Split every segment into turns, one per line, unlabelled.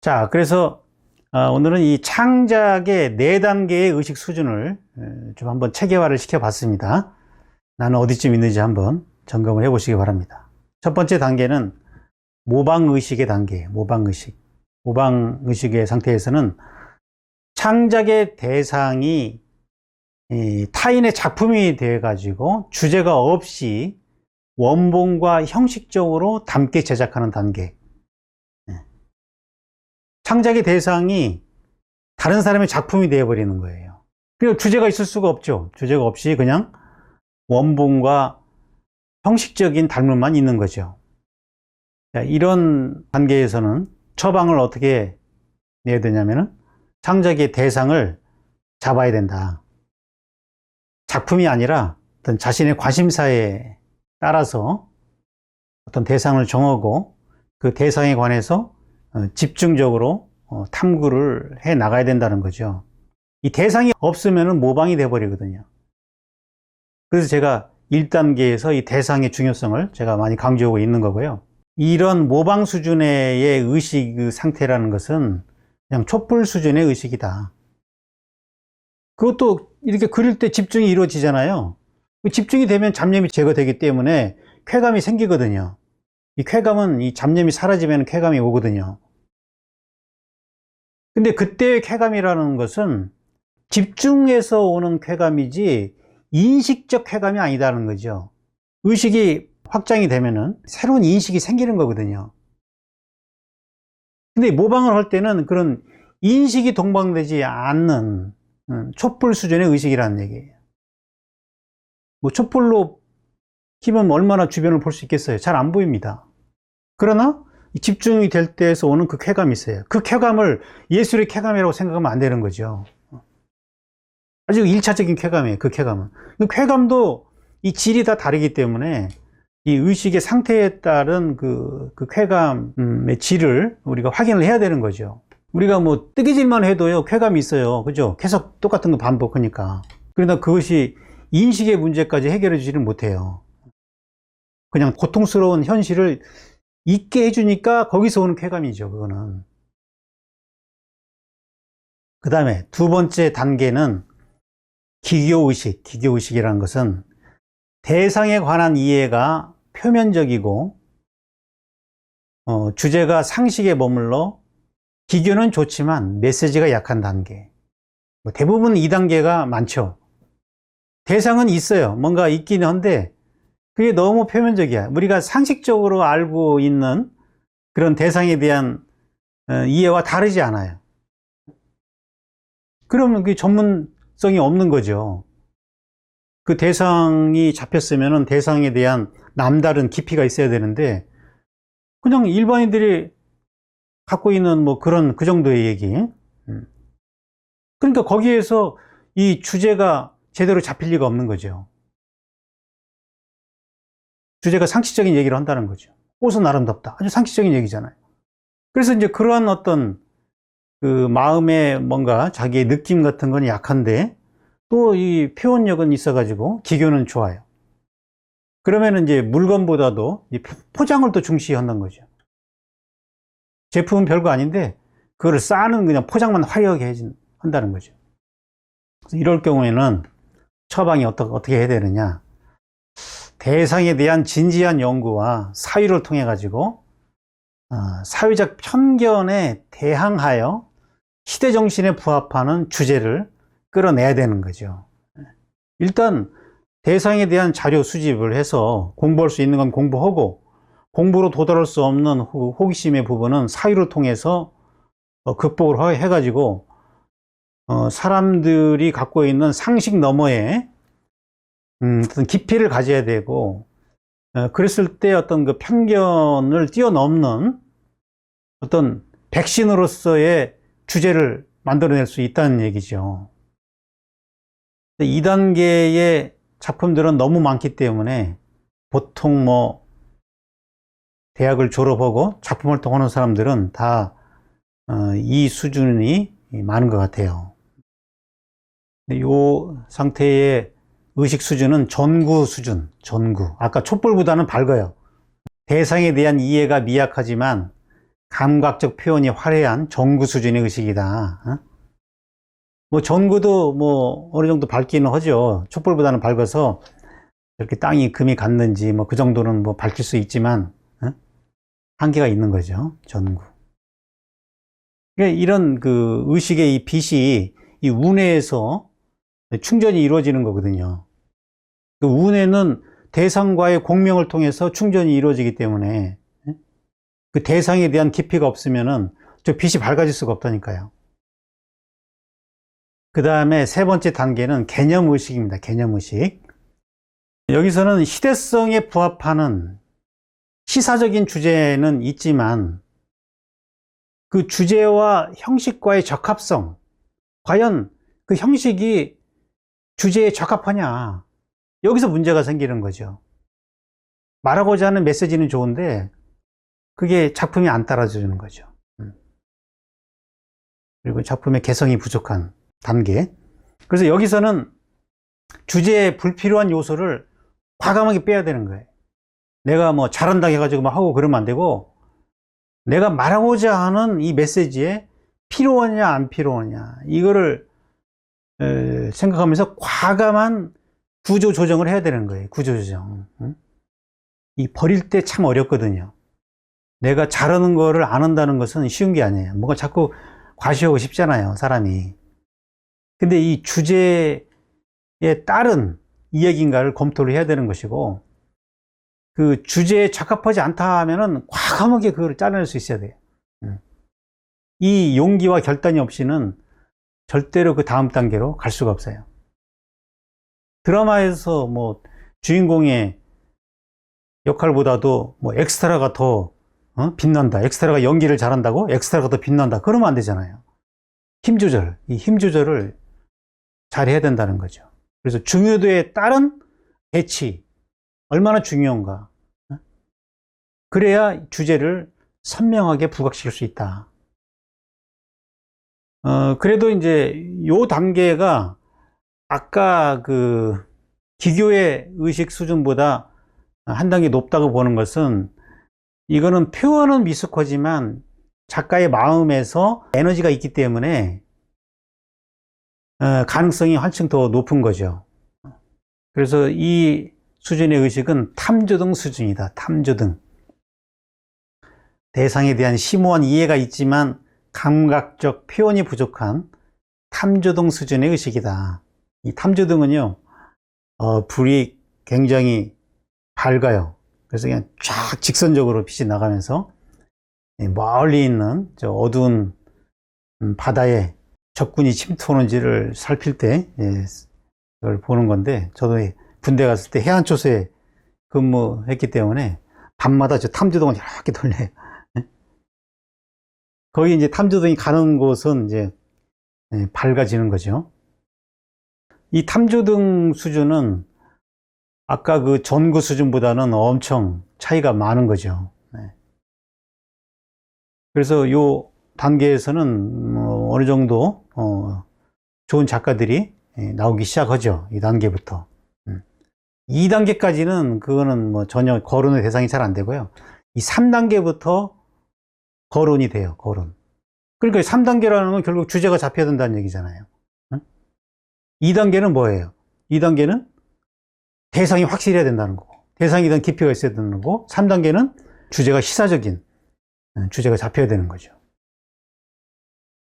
자, 그래서 오늘은 이 창작의 4단계의 의식 수준을 좀 한번 체계화를 시켜봤습니다. 나는 어디쯤 있는지 한번 점검을 해보시기 바랍니다. 첫 번째 단계는 모방의식의 단계예요. 모방의식. 모방의식의 상태에서는 창작의 대상이 타인의 작품이 되어가지고 주제가 없이 원본과 형식적으로 담게 제작하는 단계. 창작의 대상이 다른 사람의 작품이 되어버리는 거예요. 그리고 주제가 있을 수가 없죠. 주제가 없이 그냥 원본과 형식적인 닮음만 있는 거죠. 이런 단계에서는 처방을 어떻게 내야 되냐면은 창작의 대상을 잡아야 된다. 작품이 아니라 어떤 자신의 관심사에 따라서 어떤 대상을 정하고 그 대상에 관해서 집중적으로 탐구를 해 나가야 된다는 거죠. 이 대상이 없으면 모방이 돼 버리거든요. 그래서 제가 1단계에서 이 대상의 중요성을 제가 많이 강조하고 있는 거고요. 이런 모방 수준의 의식 상태라는 것은 그냥 촛불 수준의 의식이다. 그것도 이렇게 그릴 때 집중이 이루어지잖아요. 집중이 되면 잡념이 제거되기 때문에 쾌감이 생기거든요. 이 쾌감은 이 잡념이 사라지면 쾌감이 오거든요. 근데 그때의 쾌감이라는 것은 집중해서 오는 쾌감이지 인식적 쾌감이 아니다는 거죠. 의식이 확장이 되면은 새로운 인식이 생기는 거거든요. 근데 모방을 할 때는 그런 인식이 동반되지 않는 촛불 수준의 의식이라는 얘기예요. 뭐 촛불로 키면 얼마나 주변을 볼 수 있겠어요? 잘 안 보입니다. 그러나 집중이 될 때에서 오는 그 쾌감이 있어요. 그 쾌감을 예술의 쾌감이라고 생각하면 안 되는 거죠. 아주 1차적인 쾌감이에요. 그 쾌감은. 그 쾌감도 이 질이 다 다르기 때문에 이 의식의 상태에 따른 그 쾌감의 질을 우리가 확인을 해야 되는 거죠. 우리가 뭐 뜨개질만 해도요, 쾌감이 있어요. 그죠? 계속 똑같은 거 반복하니까. 그러나 그것이 인식의 문제까지 해결해 주지는 못해요. 그냥 고통스러운 현실을 있게 해주니까 거기서 오는 쾌감이죠, 그거는. 그 다음에 두 번째 단계는 기교의식. 기교의식이라는 것은 대상에 관한 이해가 표면적이고 주제가 상식에 머물러 기교는 좋지만 메시지가 약한 단계. 대부분 2단계가 많죠. 대상은 있어요. 뭔가 있긴 한데 그게 너무 표면적이야. 우리가 상식적으로 알고 있는 그런 대상에 대한 이해와 다르지 않아요. 그러면 그게 전문성이 없는 거죠. 그 대상이 잡혔으면 대상에 대한 남다른 깊이가 있어야 되는데 그냥 일반인들이 갖고 있는 뭐 그런 그 정도의 얘기. 그러니까 거기에서 이 주제가 제대로 잡힐 리가 없는 거죠. 주제가 상식적인 얘기를 한다는 거죠. 꽃은 아름답다. 아주 상식적인 얘기잖아요. 그래서 이제 그러한 어떤 그 마음의 뭔가 자기의 느낌 같은 건 약한데 또 이 표현력은 있어가지고 기교는 좋아요. 그러면 이제 물건보다도 포장을 또 중시한다는 거죠. 제품은 별거 아닌데 그거를 쌓는 그냥 포장만 화려하게 한다는 거죠. 그래서 이럴 경우에는 처방이 어떻게 해야 되느냐. 대상에 대한 진지한 연구와 사유를 통해 가지고 사회적 편견에 대항하여 시대 정신에 부합하는 주제를 끌어내야 되는 거죠. 일단 대상에 대한 자료 수집을 해서 공부할 수 있는 건 공부하고 공부로 도달할 수 없는 호기심의 부분은 사유를 통해서 극복을 해가지고 사람들이 갖고 있는 상식 너머에 어떤 깊이를 가져야 되고 그랬을 때 어떤 그 편견을 뛰어넘는 어떤 백신으로서의 주제를 만들어낼 수 있다는 얘기죠. 2단계의 작품들은 너무 많기 때문에 보통 뭐 대학을 졸업하고 작품 활동하는 사람들은 다 이 수준이 많은 것 같아요. 이 상태의 의식 수준은 전구 수준, 전구. 아까 촛불보다는 밝아요. 대상에 대한 이해가 미약하지만 감각적 표현이 화려한 전구 수준의 의식이다. 어? 뭐 전구도 뭐 어느 정도 밝기는 하죠. 촛불보다는 밝아서 이렇게 땅이 금이 갔는지 뭐 그 정도는 뭐 밝힐 수 있지만 어? 한계가 있는 거죠. 전구. 그러니까 이런 그 의식의 이 빛이 이 운해에서 충전이 이루어지는 거거든요. 그 운해는 대상과의 공명을 통해서 충전이 이루어지기 때문에 그 대상에 대한 깊이가 없으면은 저 빛이 밝아질 수가 없다니까요. 그 다음에 세 번째 단계는 개념의식입니다. 개념의식. 여기서는 시대성에 부합하는 시사적인 주제는 있지만 그 주제와 형식과의 적합성, 과연 그 형식이 주제에 적합하냐, 여기서 문제가 생기는 거죠. 말하고자 하는 메시지는 좋은데 그게 작품이 안 따라주는 거죠. 그리고 작품의 개성이 부족한 단계. 그래서 여기서는 주제에 불필요한 요소를 과감하게 빼야 되는 거예요. 내가 뭐 잘한다 해가지고 막 하고 그러면 안 되고, 내가 말하고자 하는 이 메시지에 필요하냐 안 필요하냐 이거를 생각하면서 과감한 구조 조정을 해야 되는 거예요. 구조 조정. 이 버릴 때 참 어렵거든요. 내가 잘하는 거를 안 한다는 것은 쉬운 게 아니에요. 뭔가 자꾸 과시하고 싶잖아요, 사람이. 근데 이 주제에 따른 이야기인가를 검토를 해야 되는 것이고, 그 주제에 적합하지 않다 하면은 과감하게 그걸 짜낼 수 있어야 돼요. 이 용기와 결단이 없이는 절대로 그 다음 단계로 갈 수가 없어요. 드라마에서 뭐 주인공의 역할보다도 뭐 엑스트라가 더 빛난다, 엑스트라가 연기를 잘한다고 엑스트라가 더 빛난다, 그러면 안 되잖아요. 힘 조절, 이 힘 조절을 잘 해야 된다는 거죠. 그래서 중요도에 따른 배치, 얼마나 중요한가. 그래야 주제를 선명하게 부각시킬 수 있다. 그래도 이제 요 단계가 아까 그 기교의 의식 수준보다 한 단계 높다고 보는 것은, 이거는 표현은 미숙하지만 작가의 마음에서 에너지가 있기 때문에 가능성이 한층 더 높은 거죠. 그래서 이 수준의 의식은 탐조등 수준이다. 탐조등. 대상에 대한 심오한 이해가 있지만 감각적 표현이 부족한 탐조등 수준의 의식이다. 이 탐조등은요, 불이 굉장히 밝아요. 그래서 그냥 쫙 직선적으로 빛이 나가면서 멀리 있는 저 어두운 바다에 적군이 침투하는지를 살필 때 그걸 보는 건데, 저도 군대 갔을 때 해안초소에 근무했기 때문에 밤마다 저 탐조등을 이렇게 돌려요. 거기 이제 탐조등이 가는 곳은 이제 밝아지는 거죠. 이 탐조등 수준은 아까 그 전구 수준보다는 엄청 차이가 많은 거죠. 그래서 요 단계에서는 뭐 어느 정도 좋은 작가들이 나오기 시작하죠. 이 단계부터. 2단계까지는 그거는 뭐 전혀 거론의 대상이 잘 안 되고요. 이 3단계부터 거론이 돼요. 거론. 그러니까 3단계라는 건 결국 주제가 잡혀야 된다는 얘기잖아요. 2단계는 뭐예요? 2단계는 대상이 확실해야 된다는 거고, 대상에 대한 깊이가 있어야 되는 거고, 3단계는 주제가 시사적인 주제가 잡혀야 되는 거죠.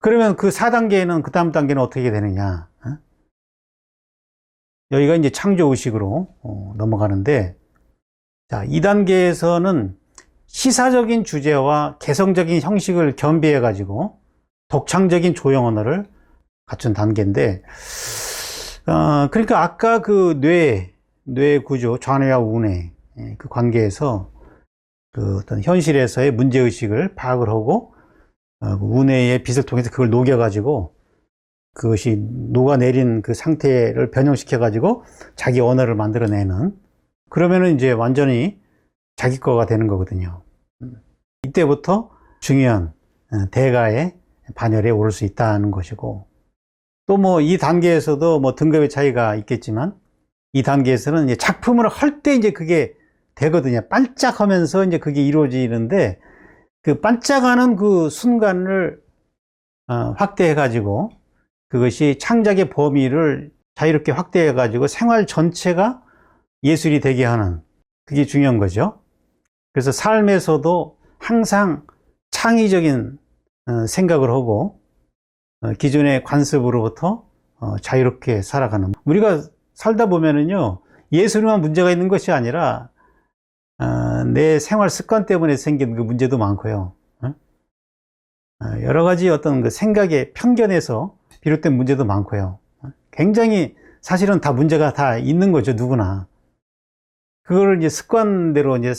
그러면 그 4단계는, 그 다음 단계는 어떻게 되느냐? 여기가 이제 창조의식으로 넘어가는데, 자, 2단계에서는 시사적인 주제와 개성적인 형식을 겸비해 가지고 독창적인 조형 언어를 갖춘 단계인데, 그러니까 아까 그 뇌 구조, 좌뇌와 우뇌 그 관계에서 그 어떤 현실에서의 문제의식을 파악을 하고 우뇌의 빛을 통해서 그걸 녹여가지고 그것이 녹아내린 그 상태를 변형시켜가지고 자기 언어를 만들어내는, 그러면은 이제 완전히 자기 거가 되는 거거든요. 이때부터 중요한 대가의 반열에 오를 수 있다는 것이고, 또 뭐 이 단계에서도 뭐 등급의 차이가 있겠지만, 이 단계에서는 이제 작품을 할 때 이제 그게 되거든요. 반짝하면서 이제 그게 이루어지는데, 그 반짝하는 그 순간을 확대해가지고 그것이 창작의 범위를 자유롭게 확대해가지고 생활 전체가 예술이 되게 하는, 그게 중요한 거죠. 그래서 삶에서도 항상 창의적인 생각을 하고 기존의 관습으로부터 자유롭게 살아가는, 우리가 살다 보면은요, 예술에만 문제가 있는 것이 아니라 내 생활 습관 때문에 생긴 그 문제도 많고요. 여러 가지 어떤 그 생각의 편견에서 비롯된 문제도 많고요. 굉장히 사실은 다 문제가 다 있는 거죠, 누구나. 그걸 이제 습관대로 이제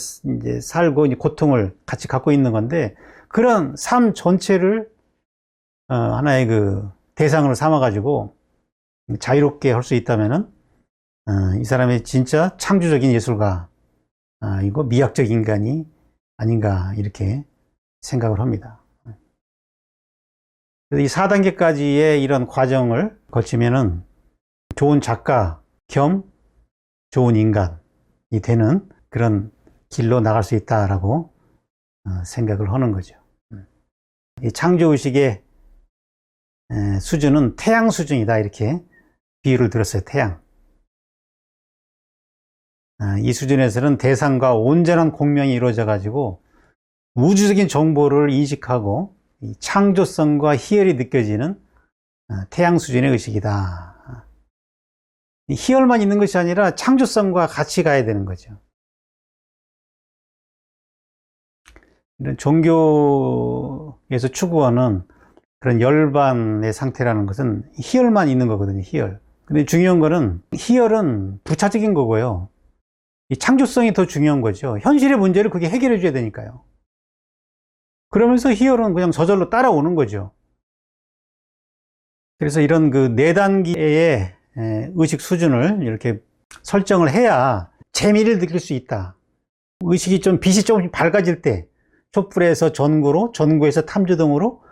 살고 이제 고통을 같이 갖고 있는 건데, 그런 삶 전체를 하나의 그 대상으로 삼아가지고 자유롭게 할 수 있다면은 이 사람이 진짜 창조적인 예술가, 이거 미학적 인간이 아닌가, 이렇게 생각을 합니다. 이 4단계까지의 이런 과정을 거치면은 좋은 작가 겸 좋은 인간이 되는 그런 길로 나갈 수 있다라고 생각을 하는 거죠. 이 창조의식의 수준은 태양 수준이다, 이렇게 비유를 들었어요. 태양. 이 수준에서는 대상과 온전한 공명이 이루어져 가지고 우주적인 정보를 인식하고 이 창조성과 희열이 느껴지는 태양 수준의 의식이다. 희열만 있는 것이 아니라 창조성과 같이 가야 되는 거죠. 이런 종교에서 추구하는 그런 열반의 상태라는 것은 희열만 있는 거거든요, 희열. 근데 중요한 거는, 희열은 부차적인 거고요. 이 창조성이 더 중요한 거죠. 현실의 문제를 그게 해결해 줘야 되니까요. 그러면서 희열은 그냥 저절로 따라오는 거죠. 그래서 이런 그 4단계의 의식 수준을 이렇게 설정을 해야 재미를 느낄 수 있다. 의식이 좀, 빛이 조금씩 밝아질 때, 촛불에서 전구로, 전구에서 탐조등으로,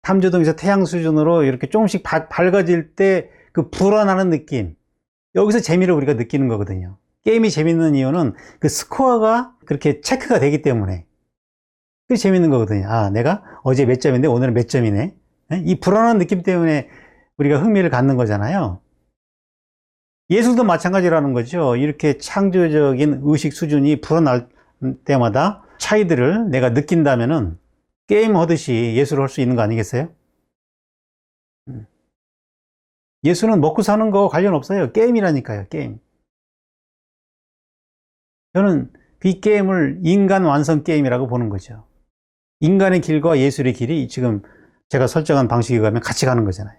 탐조등에서 태양 수준으로 이렇게 조금씩 밝아질 때 그 불어나는 느낌, 여기서 재미를 우리가 느끼는 거거든요. 게임이 재밌는 이유는 그 스코어가 그렇게 체크가 되기 때문에 그게 재밌는 거거든요. 아, 내가 어제 몇 점인데 오늘은 몇 점이네. 이 불안한 느낌 때문에 우리가 흥미를 갖는 거잖아요. 예술도 마찬가지라는 거죠. 이렇게 창조적인 의식 수준이 불어날 때마다 차이들을 내가 느낀다면은 게임 하듯이 예술을 할 수 있는 거 아니겠어요? 예술은 먹고 사는 거 관련 없어요. 게임이라니까요, 게임. 저는 이 게임을 인간 완성 게임이라고 보는 거죠. 인간의 길과 예술의 길이 지금 제가 설정한 방식에 가면 같이 가는 거잖아요.